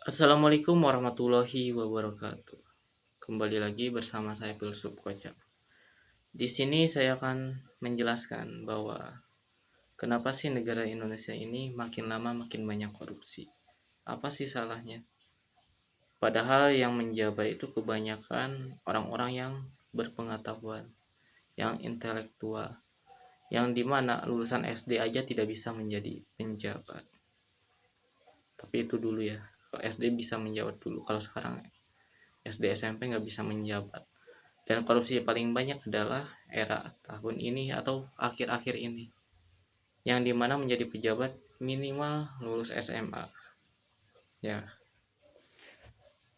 Assalamualaikum warahmatullahi wabarakatuh. Kembali lagi bersama saya Filsuf Kocak. Di sini saya akan menjelaskan bahwa kenapa sih negara Indonesia ini makin lama makin banyak korupsi. Apa sih salahnya? Padahal yang menjabat itu kebanyakan orang-orang yang berpengetahuan, yang intelektual, yang dimana lulusan SD aja tidak bisa menjadi penjabat. Tapi itu dulu ya. Kalau SD bisa menjabat dulu, kalau sekarang SD SMP nggak bisa menjabat. Dan korupsi paling banyak adalah era tahun ini atau akhir-akhir ini, yang dimana menjadi pejabat minimal lulus SMA ya.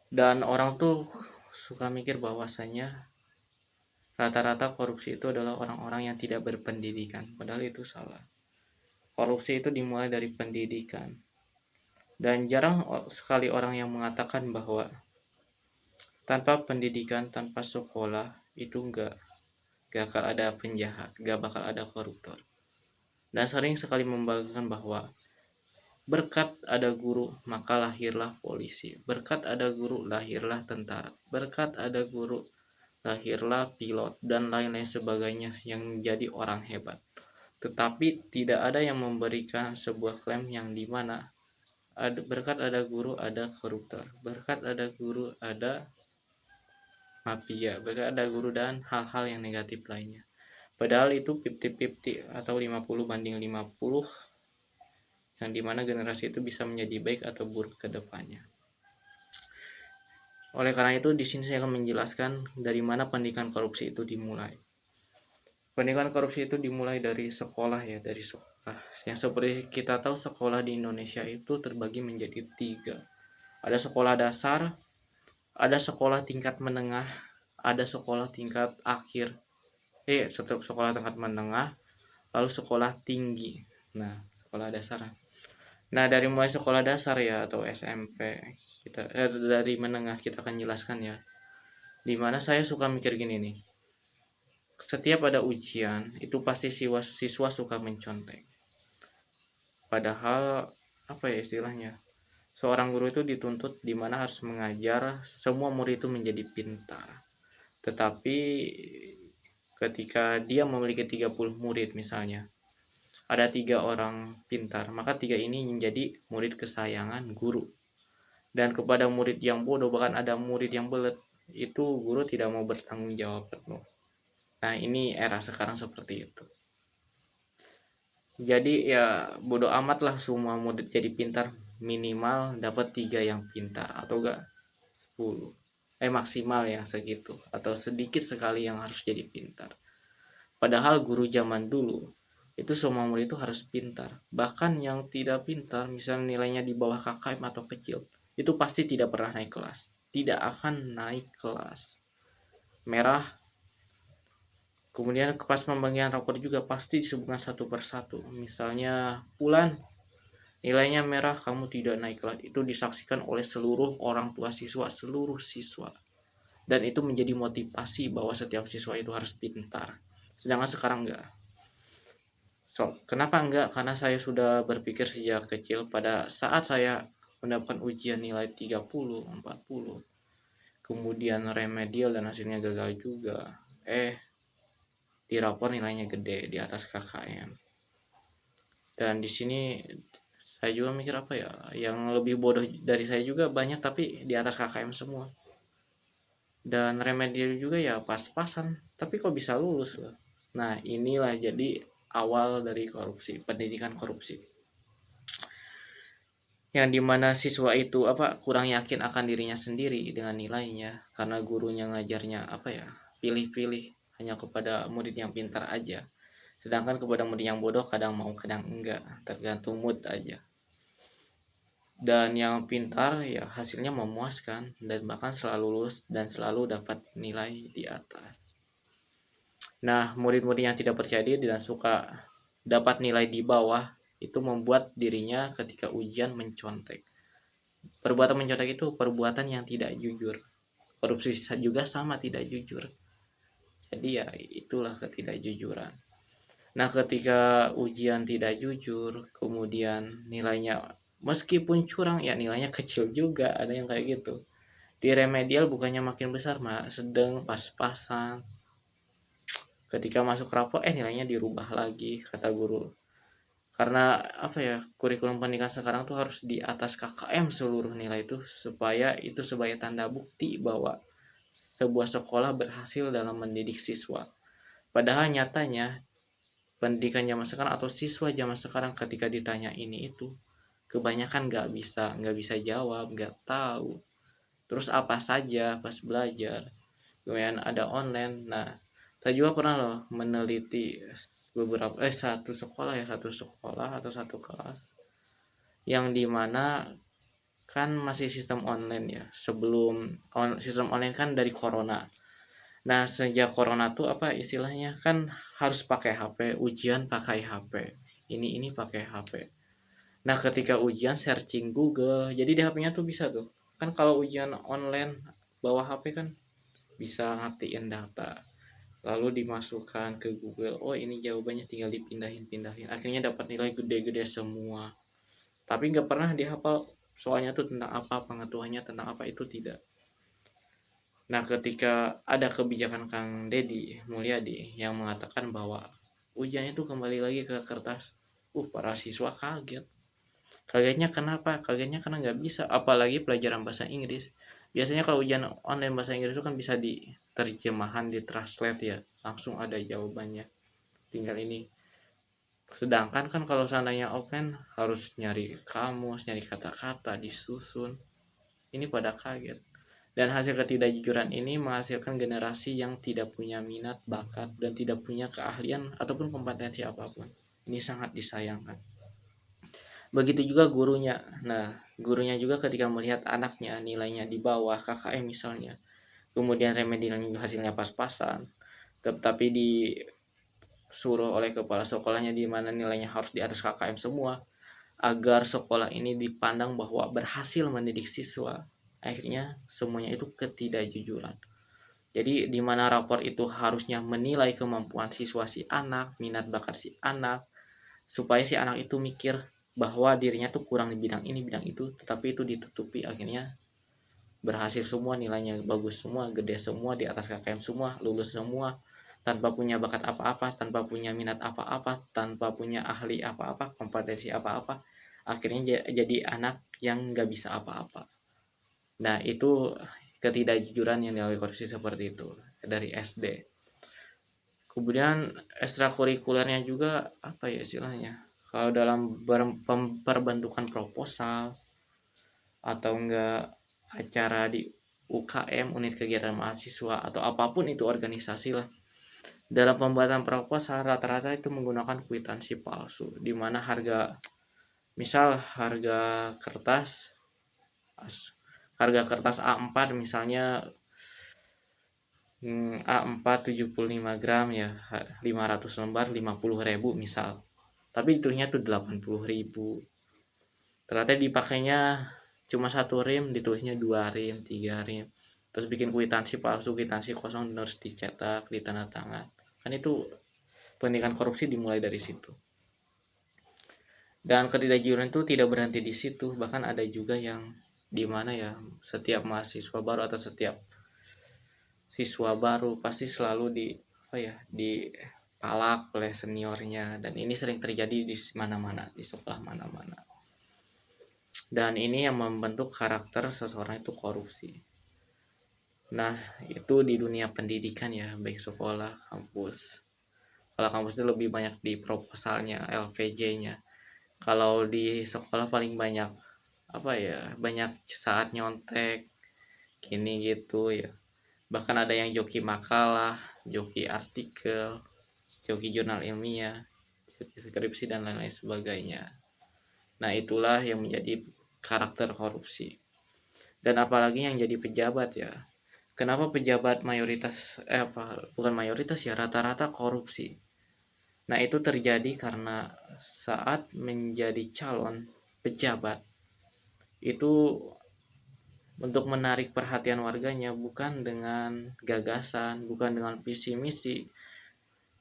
Dan orang tuh suka mikir bahwasanya rata-rata korupsi itu adalah orang-orang yang tidak berpendidikan, padahal itu salah. Korupsi itu dimulai dari pendidikan, dan jarang sekali orang yang mengatakan bahwa tanpa pendidikan, tanpa sekolah itu gak bakal ada penjahat, gak bakal ada koruptor. Dan sering sekali membanggakan bahwa berkat ada guru, maka lahirlah polisi. Berkat ada guru, lahirlah tentara. Berkat ada guru, lahirlah pilot, dan lain-lain sebagainya yang menjadi orang hebat. Tetapi tidak ada yang memberikan sebuah klaim yang dimana berkat ada guru, ada koruptor. Berkat ada guru, ada mafia. Berkat ada guru, dan hal-hal yang negatif lainnya. Padahal itu 50-50 atau 50/50, yang dimana generasi itu bisa menjadi baik atau buruk ke depannya. Oleh karena itu, di sini saya akan menjelaskan dari mana pendidikan korupsi itu dimulai. Pendidikan korupsi itu dimulai dari sekolah ya, dari sekolah. Yang seperti kita tahu, sekolah di Indonesia itu terbagi menjadi 3. Ada sekolah dasar, ada sekolah tingkat menengah, ada sekolah tingkat akhir. Sekolah tingkat menengah, lalu sekolah tinggi. Nah, sekolah dasar. Nah, dari mulai sekolah dasar ya atau SMP, dari menengah kita akan jelaskan ya. Dimana saya suka mikir gini nih. Setiap ada ujian, itu pasti siswa suka mencontek. Padahal apa ya istilahnya? Seorang guru itu dituntut dimana harus mengajar semua murid itu menjadi pintar. Tetapi ketika dia memiliki 30 murid misalnya, ada 3 orang pintar, maka 3 ini menjadi murid kesayangan guru. Dan kepada murid yang bodoh, bahkan ada murid yang belet, itu guru tidak mau bertanggung jawab penuh. Nah, ini era sekarang seperti itu. Jadi ya bodoh amat lah semua murid jadi pintar, minimal dapat 3 yang pintar atau enggak 10. Maksimal ya segitu, atau sedikit sekali yang harus jadi pintar. Padahal guru zaman dulu itu semua murid itu harus pintar. Bahkan yang tidak pintar, misalnya nilainya di bawah KKM atau kecil, itu pasti tidak pernah naik kelas. Tidak akan naik kelas. Merah. Kemudian pas pembagian rapor juga pasti disebutkan satu persatu. Misalnya, Pulan, nilainya merah, kamu tidak naik kelas. Itu disaksikan oleh seluruh orang tua siswa, seluruh siswa. Dan itu menjadi motivasi bahwa setiap siswa itu harus pintar. Sedangkan sekarang enggak. Kenapa enggak? Karena saya sudah berpikir sejak kecil, pada saat saya mendapatkan ujian nilai 30, 40, kemudian remedial dan hasilnya gagal juga. Di rapor nilainya gede di atas KKM. Dan di sini saya juga mikir apa ya, yang lebih bodoh dari saya juga banyak tapi di atas KKM semua. Dan remedial juga ya pas-pasan, tapi kok bisa lulus loh. Nah, inilah jadi awal dari korupsi, pendidikan korupsi. Yang dimana siswa itu kurang yakin akan dirinya sendiri dengan nilainya karena gurunya ngajarnya pilih-pilih hanya kepada murid yang pintar aja, sedangkan kepada murid yang bodoh kadang mau kadang enggak, tergantung mood aja. Dan yang pintar ya hasilnya memuaskan dan bahkan selalu lulus dan selalu dapat nilai di atas. Nah, murid-murid yang tidak percaya diri dan suka dapat nilai di bawah itu membuat dirinya ketika ujian mencontek. Perbuatan mencontek itu perbuatan yang tidak jujur. Korupsi juga sama, tidak jujur. Jadi ya itulah ketidakjujuran. Nah, ketika ujian tidak jujur, kemudian nilainya meskipun curang ya nilainya kecil juga, ada yang kayak gitu. Di remedial bukannya makin besar, mah sedang, pas-pasan. Ketika masuk rapor, nilainya dirubah lagi kata guru. Karena apa ya, kurikulum pendidikan sekarang tuh harus di atas KKM seluruh nilai itu supaya itu sebagai tanda bukti bahwa sebuah sekolah berhasil dalam mendidik siswa. Padahal nyatanya pendidikan zaman sekarang atau siswa zaman sekarang ketika ditanya ini itu kebanyakan nggak bisa jawab, nggak tahu. Terus apa saja pas belajar. Kemudian ada online. Nah, saya juga pernah loh meneliti satu sekolah atau satu kelas yang dimana kan masih sistem online ya. Sistem online kan dari corona. Nah, sejak corona tuh apa istilahnya kan harus pakai HP, ujian pakai HP. Ini pakai HP. Nah, ketika ujian searching Google, jadi di HP-nya tuh bisa tuh. Kan kalau ujian online bawa HP kan bisa ngertiin data. Lalu dimasukkan ke Google. Oh, ini jawabannya tinggal dipindahin-pindahin. Akhirnya dapat nilai gede-gede semua. Tapi nggak pernah dihafal soalnya tuh tentang apa, pengetahuannya tentang apa itu tidak. Nah, ketika ada kebijakan Kang Deddy Mulyadi yang mengatakan bahwa ujian itu kembali lagi ke kertas, para siswa kaget. Kagetnya kenapa? Kagetnya karena nggak bisa, apalagi pelajaran bahasa Inggris. Biasanya kalau ujian online bahasa Inggris itu kan bisa diterjemahan, ditranslate ya, langsung ada jawabannya. Tinggal ini. Sedangkan kan kalau seandainya offline harus nyari kamus, nyari kata-kata, disusun. Ini pada kaget. Dan hasil ketidakjujuran ini menghasilkan generasi yang tidak punya minat, bakat, dan tidak punya keahlian ataupun kompetensi apapun. Ini sangat disayangkan. Begitu juga gurunya. Nah, gurunya juga ketika melihat anaknya nilainya di bawah KKM misalnya, kemudian remedialnya hasilnya pas-pasan, tetapi disuruh oleh kepala sekolahnya di mana nilainya harus di atas KKM semua, agar sekolah ini dipandang bahwa berhasil mendidik siswa. Akhirnya semuanya itu ketidakjujuran. Jadi di mana rapor itu harusnya menilai kemampuan siswa si anak, minat bakat si anak, supaya si anak itu mikir bahwa dirinya tuh kurang di bidang ini, bidang itu, tetapi itu ditutupi. Akhirnya berhasil semua, nilainya bagus semua, gede semua, di atas KKM semua, lulus semua, tanpa punya bakat apa-apa, tanpa punya minat apa-apa, tanpa punya ahli apa-apa, kompetensi apa-apa. Akhirnya jadi anak yang nggak bisa apa-apa. Nah, itu ketidakjujuran yang dialami korupsi seperti itu dari SD. Kemudian ekstrakurikulernya juga apa ya istilahnya? Kalau dalam perbentukan proposal atau enggak acara di UKM, unit kegiatan mahasiswa atau apapun itu organisasi lah. Dalam pembuatan proposal rata-rata itu menggunakan kwitansi palsu di mana harga kertas harga kertas A4 misalnya A4 75 gram ya 500 lembar 50.000 misal, tapi ditulisnya tuh 80.000. Ternyata dipakainya cuma 1 rim, ditulisnya 2 rim 3 rim, terus bikin kwitansi palsu, kwitansi kosong, harus dicetak ditanda tangan. Kan itu pendidikan korupsi dimulai dari situ. Dan ketidakjujuran itu tidak berhenti di situ, bahkan ada juga yang di mana ya setiap mahasiswa baru atau setiap siswa baru pasti selalu dipalak oleh seniornya, dan ini sering terjadi di mana-mana, di sekolah mana-mana. Dan ini yang membentuk karakter seseorang itu korupsi. Nah, itu di dunia pendidikan ya, baik sekolah, kampus. Kalau kampus itu lebih banyak di proposalnya, LPJ-nya. Kalau di sekolah paling banyak banyak saat nyontek gini gitu ya. Bahkan ada yang joki makalah, joki artikel, joki jurnal ilmiah, joki skripsi dan lain-lain sebagainya. Nah, itulah yang menjadi karakter korupsi. Dan apalagi yang jadi pejabat ya. Kenapa pejabat bukan mayoritas ya, rata-rata korupsi. Nah, itu terjadi karena saat menjadi calon pejabat itu untuk menarik perhatian warganya bukan dengan gagasan, bukan dengan visi misi,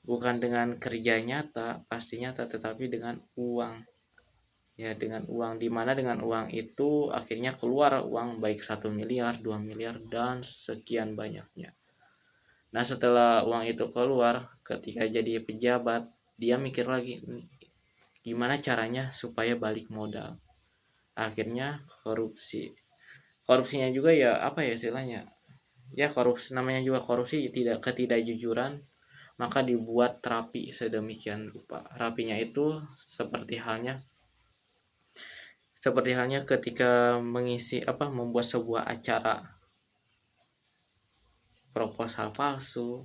bukan dengan kerja nyata, pasti nyata, tetapi dengan uang. Ya dengan uang, di mana dengan uang itu akhirnya keluar uang baik 1 miliar, 2 miliar, dan sekian banyaknya. Nah setelah uang itu keluar, ketika jadi pejabat, dia mikir lagi, gimana caranya supaya balik modal. Akhirnya korupsi. Korupsinya juga ya apa ya istilahnya? Ya korupsi, namanya juga korupsi, tidak ketidakjujuran, maka dibuat rapi sedemikian rupa. Rapinya itu seperti halnya ketika mengisi apa membuat sebuah acara proposal palsu,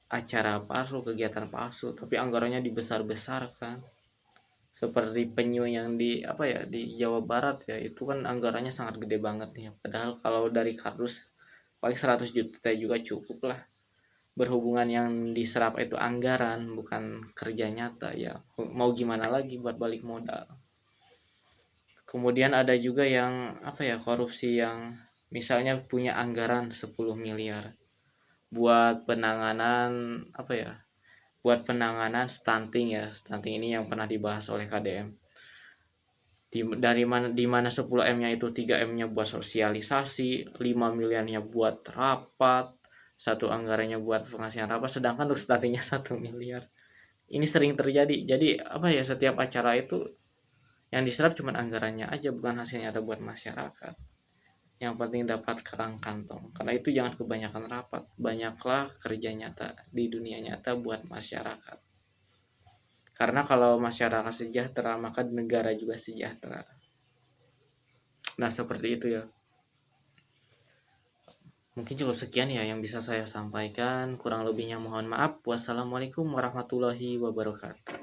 acara palsu, kegiatan palsu, tapi anggarannya dibesar-besarkan. Seperti penyu yang di apa ya di Jawa Barat ya, itu kan anggarannya sangat gede banget nih. Padahal kalau dari kardus paling 100 juta juga cukup lah. Berhubungan yang diserap itu anggaran bukan kerja nyata ya. Mau gimana lagi buat balik modal. Kemudian ada juga yang apa ya korupsi yang misalnya punya anggaran 10 miliar buat penanganan apa ya? Buat penanganan stunting ya. Stunting ini yang pernah dibahas oleh KDM. Di mana 10 M-nya itu 3 M-nya buat sosialisasi, 5 miliarnya buat rapat, satu anggarannya buat pengasihan rapat, sedangkan untuk stuntingnya 1 miliar. Ini sering terjadi. Jadi apa ya setiap acara itu yang diserap cuma anggarannya aja, bukan hasilnya ada buat masyarakat. Yang penting dapat kerang kantong. Karena itu jangan kebanyakan rapat, banyaklah kerja nyata di dunia nyata buat masyarakat. Karena kalau masyarakat sejahtera, maka negara juga sejahtera. Nah, seperti itu ya. Mungkin cukup sekian ya yang bisa saya sampaikan. Kurang lebihnya mohon maaf. Wassalamualaikum warahmatullahi wabarakatuh.